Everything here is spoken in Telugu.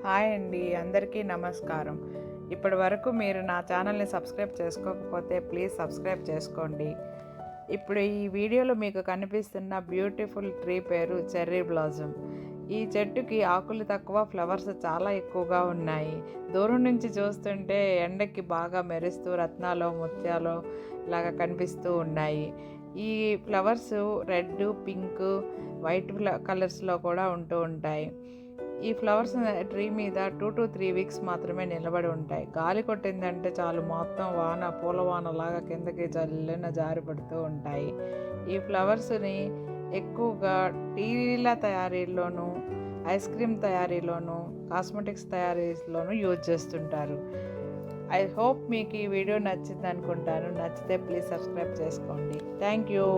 హాయ్ అండి, అందరికీ నమస్కారం. ఇప్పటి వరకు మీరు నా ఛానల్ని సబ్స్క్రైబ్ చేసుకోకపోతే ప్లీజ్ సబ్స్క్రైబ్ చేసుకోండి. ఇప్పుడు ఈ వీడియోలో మీకు కనిపిస్తున్న బ్యూటిఫుల్ ట్రీ పేరు చెర్రీ బ్లాజమ్. ఈ చెట్టుకి ఆకులు తక్కువ, ఫ్లవర్స్ చాలా ఎక్కువగా ఉన్నాయి. దూరం నుంచి చూస్తుంటే ఎండకి బాగా మెరుస్తూ రత్నాలు ముత్యాలు లాగా కనిపిస్తూ ఉన్నాయి. ఈ ఫ్లవర్స్ రెడ్, పింక్, వైట్ కలర్స్లో కూడా ఉంటూ ఉంటాయి. ఈ ఫ్లవర్స్ ట్రీ మీద 2 to 3 వీక్స్ మాత్రమే నిలబడి ఉంటాయి. గాలి కొట్టిందంటే చాలు మొత్తం పూల వానలాగా కిందకి జల్లున జారిపడుతూ ఉంటాయి. ఈ ఫ్లవర్స్ని ఎక్కువగా టీల తయారీలోనూ, ఐస్ క్రీమ్ తయారీలోనూ, కాస్మెటిక్స్ తయారీలోనూ యూజ్ చేస్తుంటారు. ఐ హోప్ మీకు ఈ వీడియో నచ్చింది అనుకుంటాను. నచ్చితే ప్లీజ్ సబ్స్క్రైబ్ చేసుకోండి. Thank you.